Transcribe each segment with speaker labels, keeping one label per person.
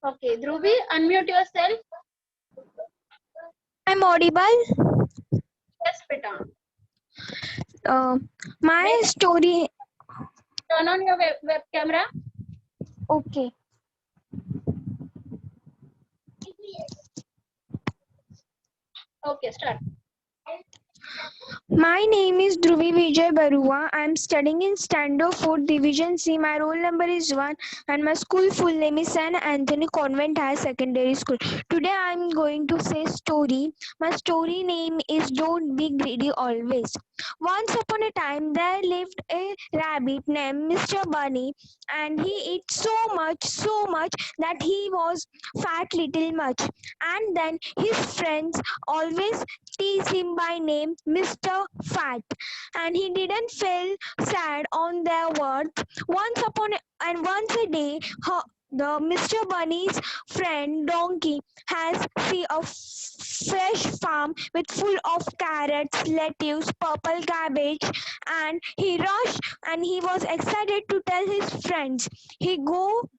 Speaker 1: Okay, Dhruvi, unmute yourself.
Speaker 2: I'm audible.
Speaker 1: Yes, beta.
Speaker 2: My
Speaker 1: Maybe
Speaker 2: story.
Speaker 1: turn on your web camera.
Speaker 2: Okay.
Speaker 1: Okay, start.
Speaker 2: My name is Dhruvi Vijay Barua. I'm studying in Standard 4 Division C. My roll number is 1 and my school full name is St. Anthony Convent High Secondary School. Today I'm going to say story. My story name is Don't Be Greedy Always. Once upon a time there lived a rabbit named Mr. Bunny, and he ate so much that he was fat little much. And then his friends always tease him by name Mr. Fat, and he didn't feel sad on their words. Once a day, the Mr. Bunny's friend Donkey has see a fresh farm with full of carrots, lettuce, purple cabbage, and he rushed and he was excited to tell his friends. He go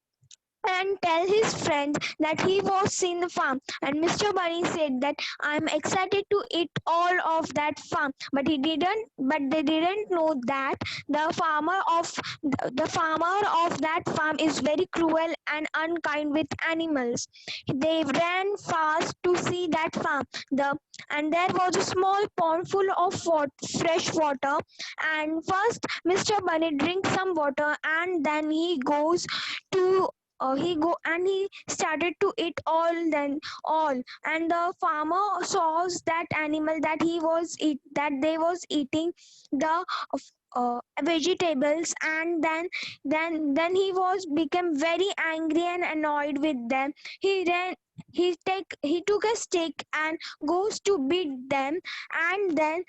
Speaker 2: and tell his friends that he was seen the farm, and Mr. Bunny said that I'm excited to eat all of that farm, but they didn't know that the farmer of that farm is very cruel and unkind with animals. They ran fast to see that farm, and there was a small pond full of fresh water, and first Mr. Bunny drinks some water, and then he started to eat all, and the farmer saw that animal that they was eating the vegetables, and then he was became very angry and annoyed with them. He took a stick and goes to beat them, and then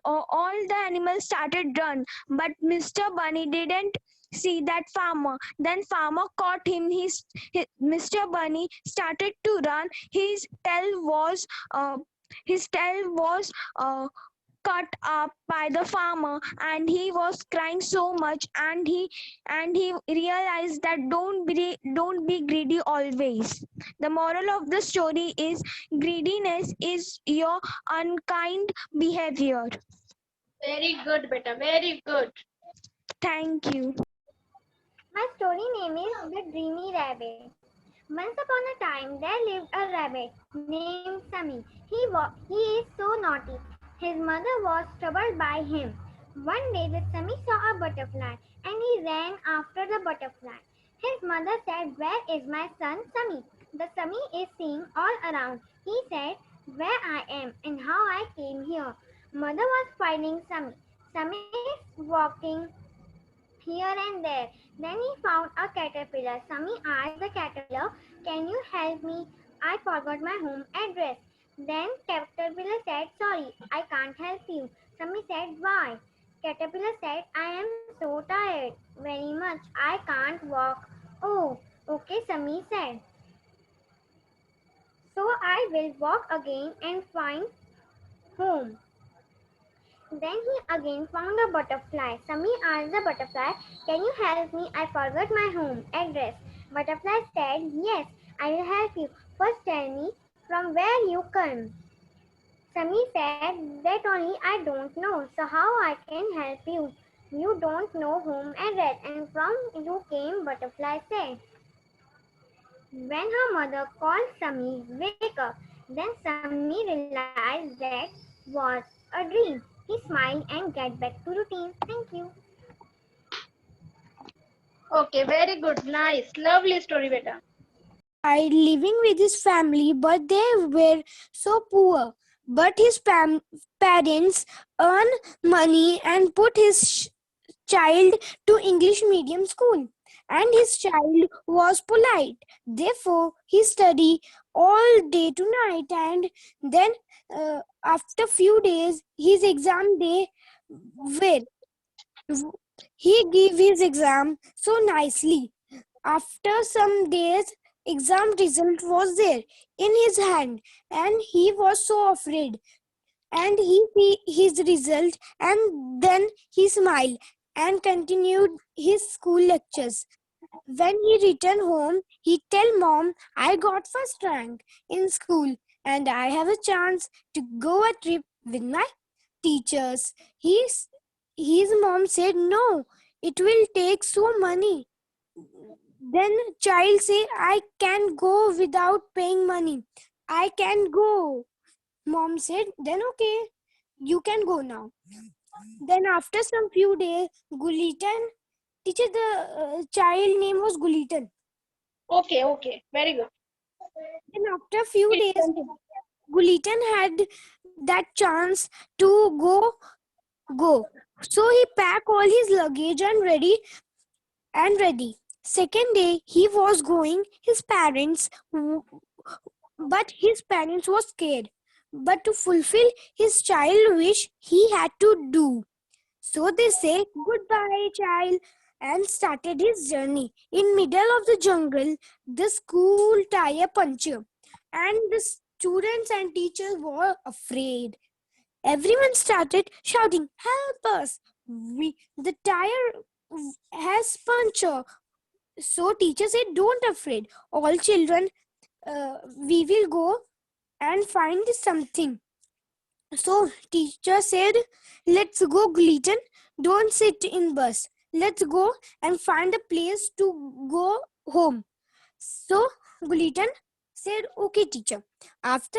Speaker 2: all the animals started run, but Mr. Bunny didn't see that farmer. Then farmer caught him. Mr. Bunny started to run. His tail was cut up by the farmer, and he was crying so much, and he realized that don't be greedy always. The moral of the story is greediness is your unkind behavior.
Speaker 1: Very good, beta. Very good.
Speaker 2: Thank you.
Speaker 3: My story name is The Dreamy Rabbit. Once upon a time there lived a rabbit named Sammy. He is so naughty. His mother was troubled by him. One day the Sammy saw a butterfly and he ran after the butterfly. His mother said, "Where is my son Sammy?" The Sammy is seeing all around. He said, "Where I am and how I came here." Mother was finding Sammy. Sammy is walking here and there. Then he found a caterpillar. Sammy asked the caterpillar, "Can you help me? I forgot my home address." Then caterpillar said, "Sorry, I can't help you." Sammy said, "Why?" Caterpillar said, "I am so tired very much. I can't walk." "Oh, okay," Sammy said. "So I will walk again and find home." Then he again found a butterfly. Sammy asked the butterfly, "Can you help me? I forgot my home address." Butterfly said, "Yes, I will help you. First tell me from where you come." Sammy said, "That only I don't know, so how I can help you? You don't know home address and from you came," Butterfly said. When her mother called Sammy, "Wake up," then Sammy realized that was a dream. He smiled and get back to routine. Thank you.
Speaker 1: Okay, very good. Nice. Lovely story, beta.
Speaker 4: Tried living with his family, but they were so poor. But his parents earned money and put his child to English medium school. And his child was polite. Therefore, he studied all day to night. And then, after few days, his exam day were. He gave his exam so nicely. After some days, exam result was there in his hand, and he was so afraid. And he see his result, and then he smiled and continued his school lectures. When he returned home, he tell mom, I got first rank in school and I have a chance to go a trip with my teachers. His mom said, no, it will take so money. Then child say, I can go without paying money. I can go. Mom said, then okay, you can go now. Then after some few days, Gulitan, teacher, the child name was Gulitan.
Speaker 1: Okay, okay. Very good.
Speaker 4: Then after few
Speaker 1: Please
Speaker 4: days,
Speaker 1: continue.
Speaker 4: Gulitan had that chance to go. So he packed all his luggage and ready. Second day he was going. But his parents was scared. But to fulfill his child wish, he had to do. So they say goodbye, child, and started his journey. In middle of the jungle, the school tire puncture, and the students and teachers were afraid. Everyone started shouting, "Help us! The tire has puncture." So teacher said, "Don't afraid. All children, we will go and find something." So teacher said, let's go, Gleaton. Don't sit in bus. Let's go and find a place to go home. So Gleaton said, okay, teacher. After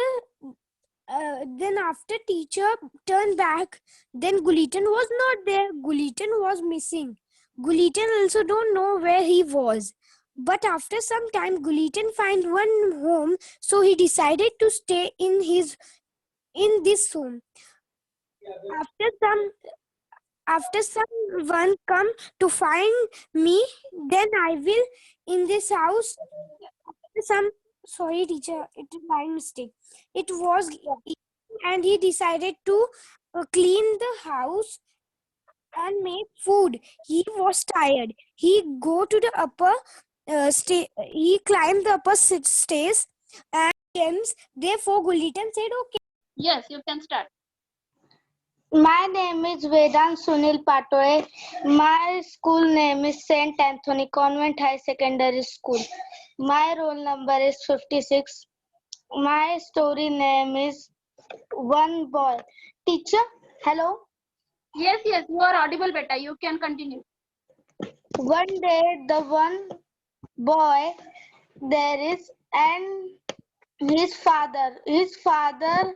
Speaker 4: teacher turned back, then Gleaton was not there. Gleaton was missing. Gleaton also don't know where he was. But after some time, Gleaton find one home, so he decided to stay in this home. After someone come to find me, then I will in this house. Some Sorry, teacher, it is my mistake. It was, and he decided to clean the house and make food. He was tired. He go to the upper He climbed the upper stairs and James. Therefore, Gulliton said, "Okay."
Speaker 1: Yes, you can start.
Speaker 5: My name is Vedant Sunil Patoe. My school name is Saint Anthony Convent High Secondary School. My roll number is 56. My story name is One Boy. Teacher, hello.
Speaker 1: Yes, yes, you are audible, beta. You can continue.
Speaker 5: One day, the one boy there is, and his father. His father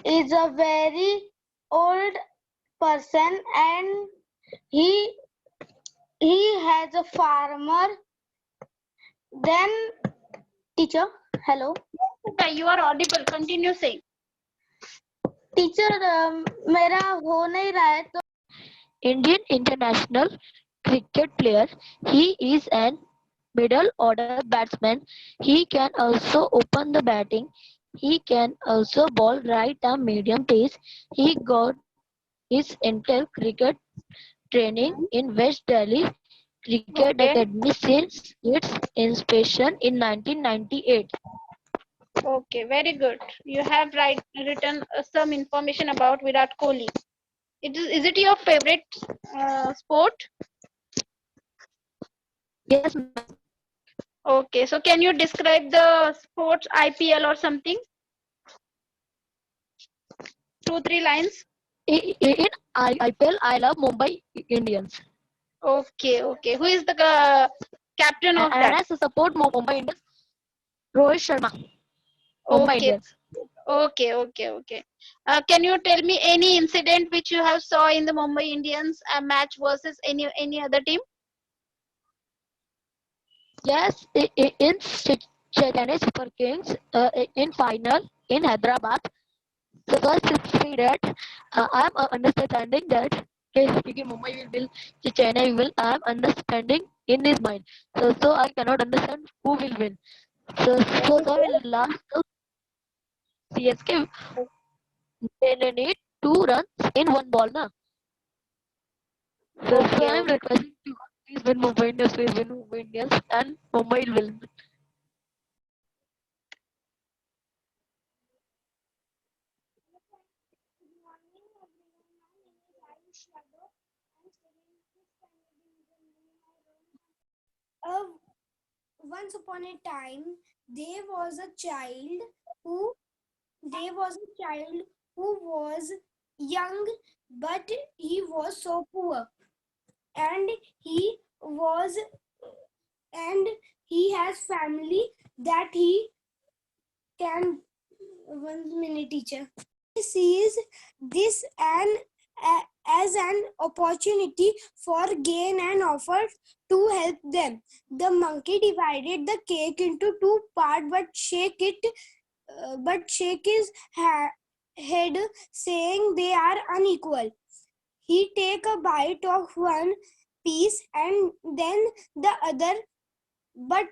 Speaker 5: is a very old person, and he has a farmer. Then teacher, hello.
Speaker 1: Beta, you are audible. Continue saying.
Speaker 5: Teacher मेरा हो नहीं रहा है तो
Speaker 6: Indian international cricket player. He is an middle order batsman. He can also open the batting. He can also bowl right arm medium pace. He got his Intel cricket training in West Delhi Cricket
Speaker 1: Okay.
Speaker 6: Academy since its inception in 1998.
Speaker 1: Okay, very good. You have written some information about Virat Kohli. Is it your favorite sport?
Speaker 6: Yes, ma'am.
Speaker 1: Okay, so can you describe the sports IPL or something? 2-3 lines.
Speaker 6: In IPL, I love Mumbai Indians.
Speaker 1: Okay, okay. Who is the captain of
Speaker 6: And
Speaker 1: that?
Speaker 6: as a support Mumbai Indians, Rohit Sharma, Mumbai
Speaker 1: Okay,
Speaker 6: Indians.
Speaker 1: okay. Can you tell me any incident which you have saw in the Mumbai Indians match versus any other team?
Speaker 6: Yes, in Chennai Super Kings in final in Hyderabad, the first period, I'm understanding that okay, Mumbai will win, Chennai will. I'm understanding in his mind. So I cannot understand who will win. So in last CSK they need 2 runs in one ball, na. So
Speaker 1: Okay,
Speaker 6: I'm requesting to please win Mumbai Indians, please win Mumbai Indians, and Mumbai will win.
Speaker 4: Once upon a time, there was a child who was young, but he was so poor, and he was and he has family that he can. 1 minute, teacher. He sees this as an opportunity for gain and offers to help them. The monkey divided the cake into two parts, but shake his head, saying they are unequal. He take a bite of one piece and then the other, but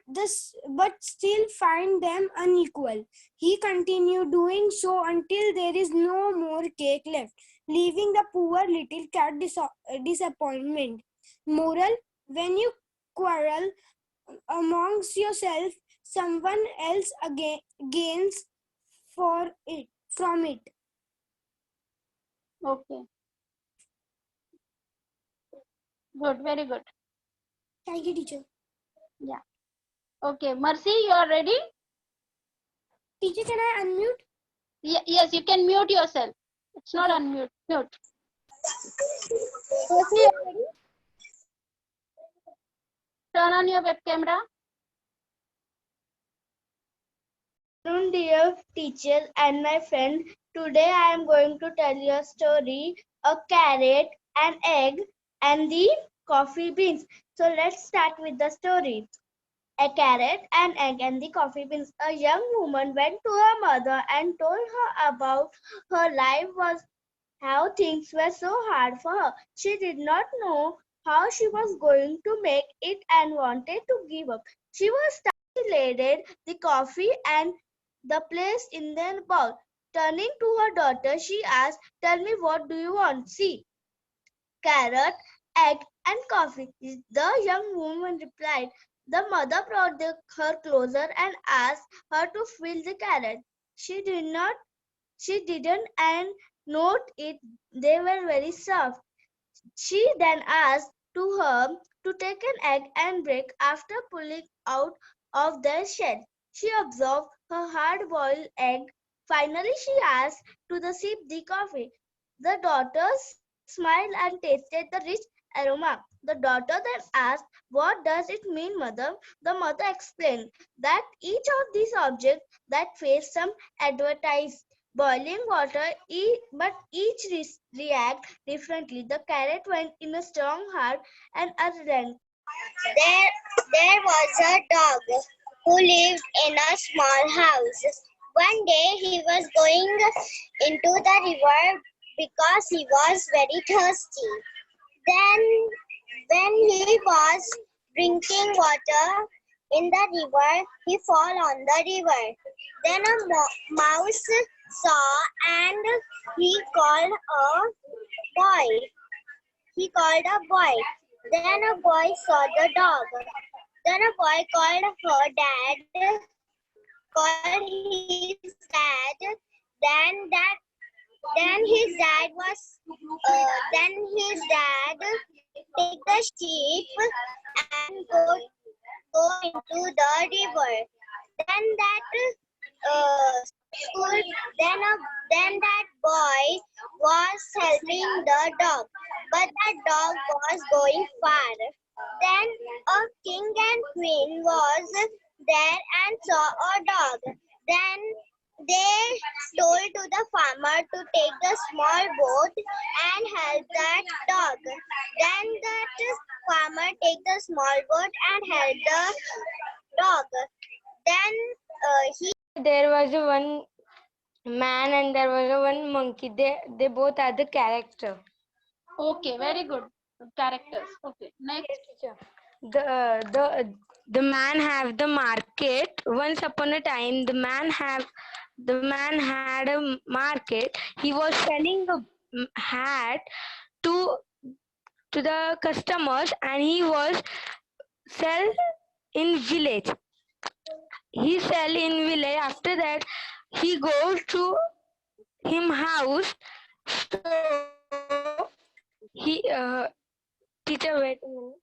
Speaker 4: still find them unequal. He continued doing so until there is no more cake left, leaving the poor little cat disappointment. Moral: when you quarrel amongst yourself, someone else gains from it.
Speaker 1: Okay. Good. Very good.
Speaker 4: Thank you, teacher.
Speaker 1: Yeah. Okay. Mercy, you are ready?
Speaker 4: Teacher, can I unmute?
Speaker 1: Yes, you can mute yourself. It's not unmute. Mute. Mercy, you are ready? Turn on your web camera.
Speaker 5: Dear teacher and my friend, today I am going to tell you a story, a carrot, an egg, and the coffee beans. So let's start with the story. A carrot, an egg, and the coffee beans. A young woman went to her mother and told her about her life was how things were so hard for her. She did not know how she was going to make it and wanted to give up. She was laded the coffee and the place in their bowl. Turning to her daughter, she asked, "Tell me, what do you want?" "See, carrot, egg, and coffee," the young woman replied. The mother brought her closer and asked her to feel the carrot. She didn't and note it, they were very soft. She then asked to her to take an egg and break after pulling out of the shell. She observed her hard-boiled egg. Finally, she asked to the sip the coffee. The daughter smiled and tasted the rich aroma. The daughter then asked, "What does it mean, mother?" The mother explained that each of these objects that face some advertised boiling water, but each react differently. The carrot went in a strong heart and ardent. There was a dog who lived in a small house. One day he was going into the river because he was very thirsty. Then, when he was drinking water in the river, he fell on the river. Then a mouse saw and he called a boy. He called a boy. Then a boy saw the dog. Then a boy called her dad, called his dad. Then that then his dad was then his dad take the sheep and go into the river. Then that school then that boy was helping the dog, but the dog was going far. Then a king and queen was there and saw a dog. Then they told to the farmer to take the small boat and help that dog. Then that farmer take the small boat and help the dog. Then there was one man and there was one monkey. They both are the character.
Speaker 1: Okay, very good. Characters. Okay, next.
Speaker 5: The man have the market. Once upon a time, the man had a market. He was selling a hat to the customers, and he was sell in village. He sell in village. After that, he goes to him house. So he teacher, wait a minute.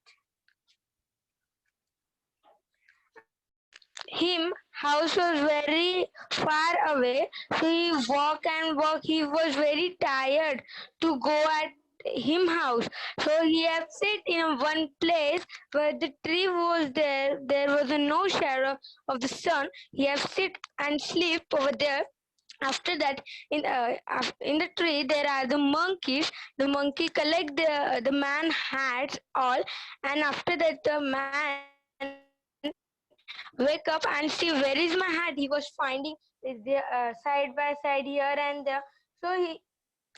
Speaker 2: him house was very far away, so he walk and walk. He was very tired to go at him house, so he have sit in one place where the tree was there. There was no shadow of the sun. He have sit and sleep over there. After that, in the tree there are the monkeys. The monkey collect the man hats all, and after that the man wake up and see where is my hat. He was finding is there side by side here and there. So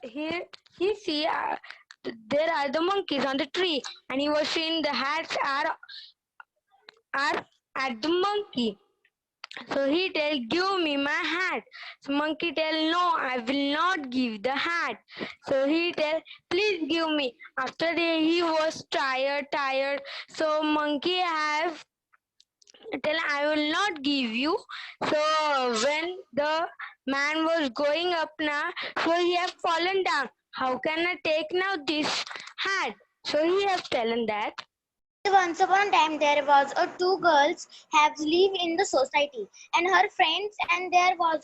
Speaker 2: he see there are the monkeys on the tree, and he was seeing the hats are at the monkey. So he tell, give me my hat. So monkey tell, no, I will not give the hat. So he tell, please give me. After that, he was tired. So monkey have tell, I will not give you. So when the man was going up now, so he have fallen down. How can I take now this hat? So he have tellen that.
Speaker 3: Once upon a time, there was a two girls have live in the society, and her friends, and there was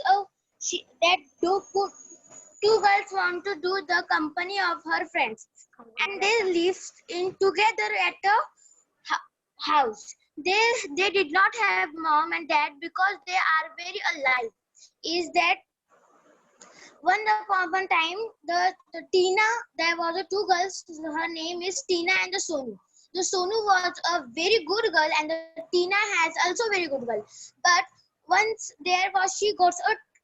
Speaker 3: two girls want to do the company of her friends, and they lived in together at a house. They did not have mom and dad because they are very alive. Is that one upon a time the Tina, there was a two girls. Her name is Tina and the Sonu. The Sonu was a very good girl, and the Tina has also very good girl. But once there was she got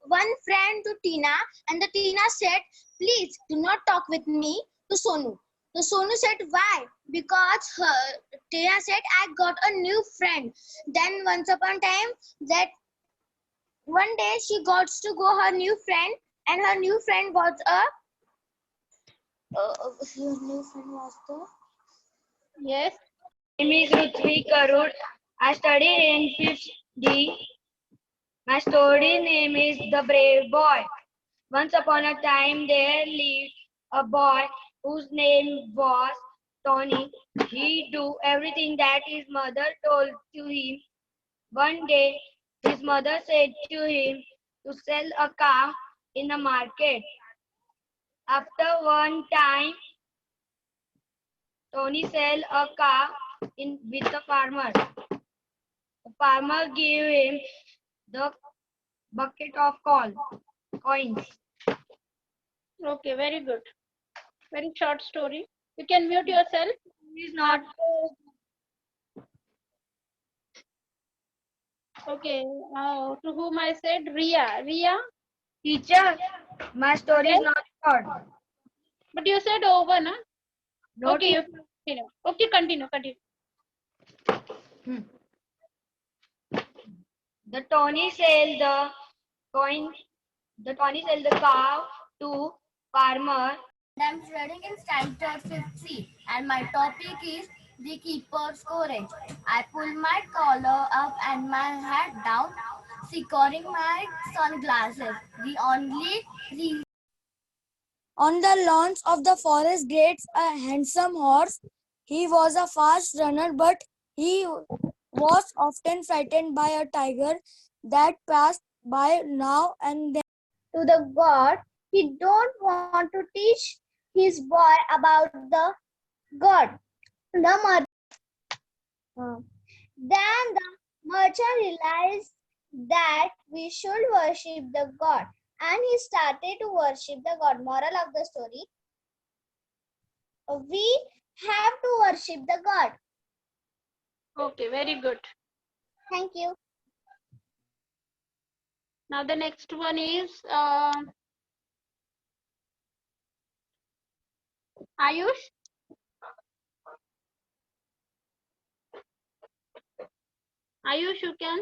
Speaker 3: one friend to Tina, and the Tina said, "Please do not talk with me to Sonu." The Sonu said, "Why?" Because Tina said, "I got a new friend." Then once upon a time that one day she got to go her new friend, and her new friend was
Speaker 1: Yes.
Speaker 5: My name is Ruthvi Karud. I study in 5th D. My story name is The Brave Boy. Once upon a time there lived a boy whose name was Tony. He do everything that his mother told to him. One day his mother said to him to sell a cow in the market. After one time, Tony sell a cow with the farmer. The farmer gave him the bucket of coins.
Speaker 1: Okay, very good. Very short story. You can mute yourself.
Speaker 5: He is not
Speaker 1: Okay. To whom I said Ria. Ria,
Speaker 5: teacher. My story is
Speaker 1: yes?
Speaker 5: not short.
Speaker 1: But you said over, na?
Speaker 5: No,
Speaker 1: Okay, you continue. Okay, continue.
Speaker 5: The Tony sell the coin. The Tony sell the cow to farmer.
Speaker 7: I'm studying in Standard 5th C, and my topic is the keeper's courage. I pull my collar up and my hat down, securing my sunglasses. The only reason
Speaker 4: On the lawns of the forest grates a handsome horse. He was a fast runner, but he was often frightened by a tiger that passed by now and then.
Speaker 3: to the God. He don't want to teach his boy about the God. Then the merchant realized that we should worship the God, and he started to worship the God. Moral of the story: we have to worship the God.
Speaker 1: Okay, very good.
Speaker 3: Thank you.
Speaker 1: Now the next one is Ayush. Ayush, you can.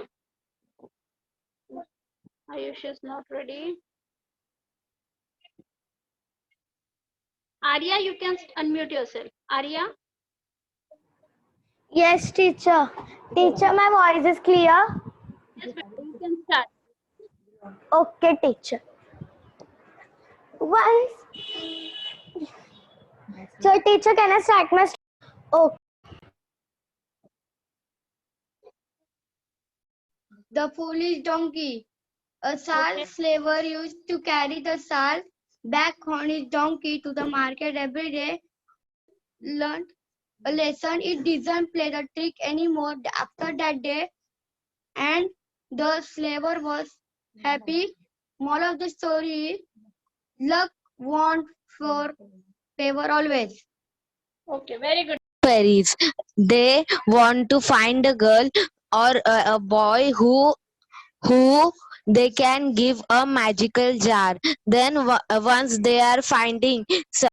Speaker 1: Ayush is not ready. Arya, you can unmute yourself. Arya.
Speaker 3: Yes, teacher. Teacher, my voice is clear.
Speaker 1: Yes, you can start.
Speaker 3: Okay, teacher. Once. So, teacher, can I start my story? Okay.
Speaker 5: The foolish donkey. A salt
Speaker 1: Okay.
Speaker 5: slaver used to carry the salt back on his donkey to the market every day. Learned a lesson. It doesn't play the trick anymore after that day, and the slaver was happy. Moral of the story: luck won't for favor always.
Speaker 1: Okay, very good.
Speaker 8: Fairies. They want to find a girl or a boy who they can give a magical jar. Then once they are finding